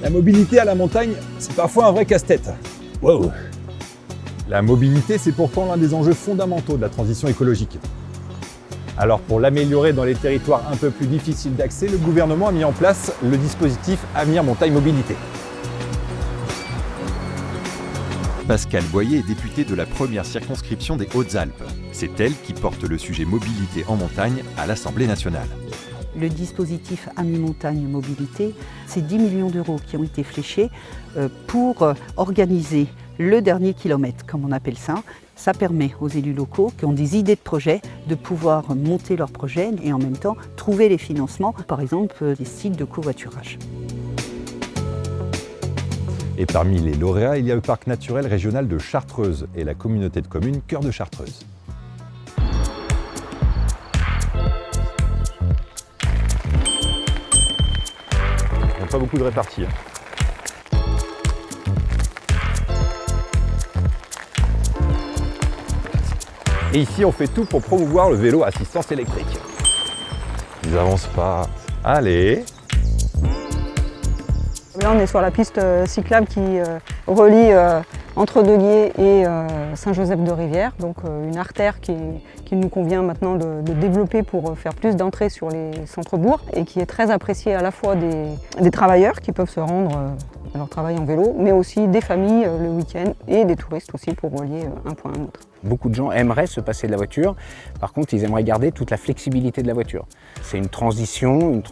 La mobilité à la montagne, c'est parfois un vrai casse-tête. Wow. La mobilité, c'est pourtant l'un des enjeux fondamentaux de la transition écologique. Alors pour l'améliorer dans les territoires un peu plus difficiles d'accès, le gouvernement a mis en place le dispositif Amir Montagne Mobilité. Pascale Boyer est députée de la première circonscription des Hautes-Alpes. C'est elle qui porte le sujet mobilité en montagne à l'Assemblée nationale. Le dispositif Amir Montagne Mobilité, c'est 10 millions d'euros qui ont été fléchés pour organiser le dernier kilomètre, comme on appelle ça. Ça permet aux élus locaux qui ont des idées de projets de pouvoir monter leurs projets et en même temps trouver les financements, par exemple des sites de covoiturage. Et parmi les lauréats, il y a le parc naturel régional de Chartreuse et la communauté de communes Cœur de Chartreuse. Il n'y a pas beaucoup de répartis. Et ici, on fait tout pour promouvoir le vélo à assistance électrique. Ils avancent pas. Allez! Là, on est sur la piste cyclable qui relie Entre-Deux-Guiers et Saint-Joseph-de-Rivière, donc une artère qui nous convient maintenant de développer pour faire plus d'entrées sur les centres-bourgs et qui est très appréciée à la fois des travailleurs qui peuvent se rendre à leur travail en vélo, mais aussi des familles le week-end et des touristes aussi pour relier un point à un autre. Beaucoup de gens aimeraient se passer de la voiture, par contre ils aimeraient garder toute la flexibilité de la voiture. C'est une transition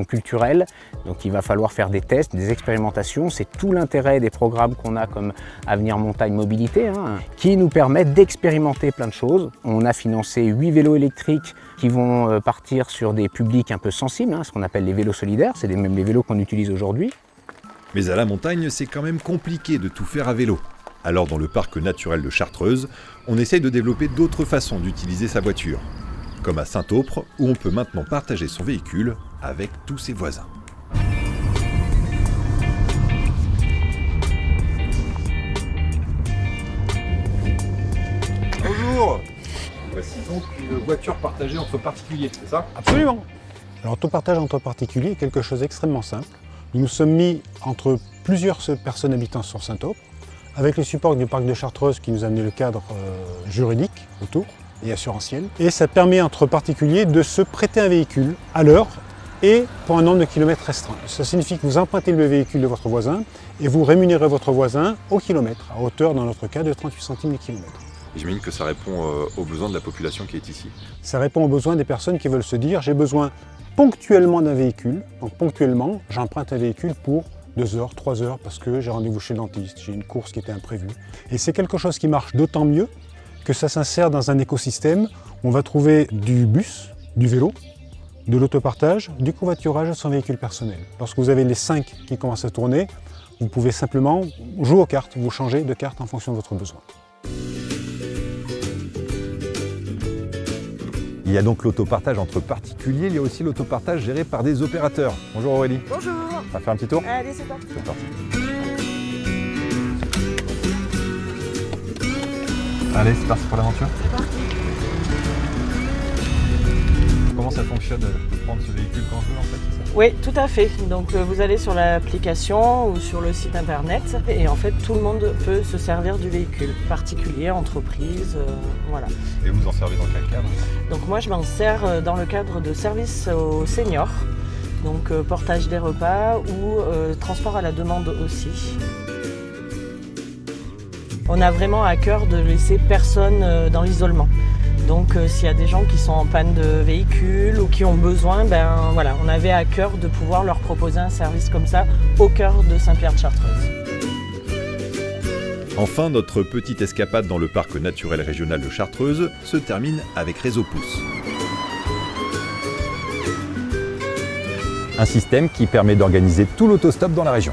culturelle, donc il va falloir faire des tests, des expérimentations. C'est tout l'intérêt des programmes qu'on a comme Avenir Montagne Mobilité, qui nous permettent d'expérimenter plein de choses. On a financé 8 vélos électriques qui vont partir sur des publics un peu sensibles, ce qu'on appelle les vélos solidaires, c'est même les vélos qu'on utilise aujourd'hui. Mais à la montagne, c'est quand même compliqué de tout faire à vélo. Alors dans le parc naturel de Chartreuse, on essaye de développer d'autres façons d'utiliser sa voiture. Comme à Saint-Aupre, où on peut maintenant partager son véhicule avec tous ses voisins. Bonjour! Voici donc une voiture partagée entre particuliers, c'est ça? Absolument! Alors, l'autopartage entre particuliers est quelque chose d'extrêmement simple. Nous nous sommes mis entre plusieurs personnes habitant sur Saint-Aupre, avec le support du parc de Chartreuse qui nous a amené le cadre juridique autour et assurantiel. Et ça permet entre particuliers de se prêter un véhicule à l'heure et pour un nombre de kilomètres restreint. Ça signifie que vous empruntez le véhicule de votre voisin et vous rémunérez votre voisin au kilomètre, à hauteur dans notre cas de 38 centimes du kilomètre. J'imagine que ça répond aux besoins de la population qui est ici. Ça répond aux besoins des personnes qui veulent se dire j'ai besoin ponctuellement d'un véhicule. Donc ponctuellement, j'emprunte un véhicule pour 2 heures, 3 heures parce que j'ai rendez-vous chez le dentiste, j'ai une course qui était imprévue. Et c'est quelque chose qui marche d'autant mieux que ça s'insère dans un écosystème où on va trouver du bus, du vélo, de l'autopartage, du covoiturage et son véhicule personnel. Lorsque vous avez les 5 qui commencent à tourner, vous pouvez simplement jouer aux cartes, vous changez de carte en fonction de votre besoin. Il y a donc l'autopartage entre particuliers, il y a aussi l'autopartage géré par des opérateurs. Bonjour Aurélie. Bonjour. On va faire un petit tour? Allez, c'est parti. C'est parti. Allez, c'est parti pour l'aventure. C'est parti. Comment ça fonctionne de prendre ce véhicule quand je veux en fait, c'est ça? Oui, tout à fait. Donc vous allez sur l'application ou sur le site internet et en fait tout le monde peut se servir du véhicule, particulier, entreprise, voilà. Et vous en servez dans quel cadre? Donc moi je m'en sers dans le cadre de services aux seniors, donc portage des repas ou transport à la demande aussi. On a vraiment à cœur de laisser personne dans l'isolement. Donc s'il y a des gens qui sont en panne de véhicule ou qui ont besoin, voilà, on avait à cœur de pouvoir leur proposer un service comme ça au cœur de Saint-Pierre-de-Chartreuse. Enfin, notre petite escapade dans le parc naturel régional de Chartreuse se termine avec Réseau Pouce. Un système qui permet d'organiser tout l'autostop dans la région.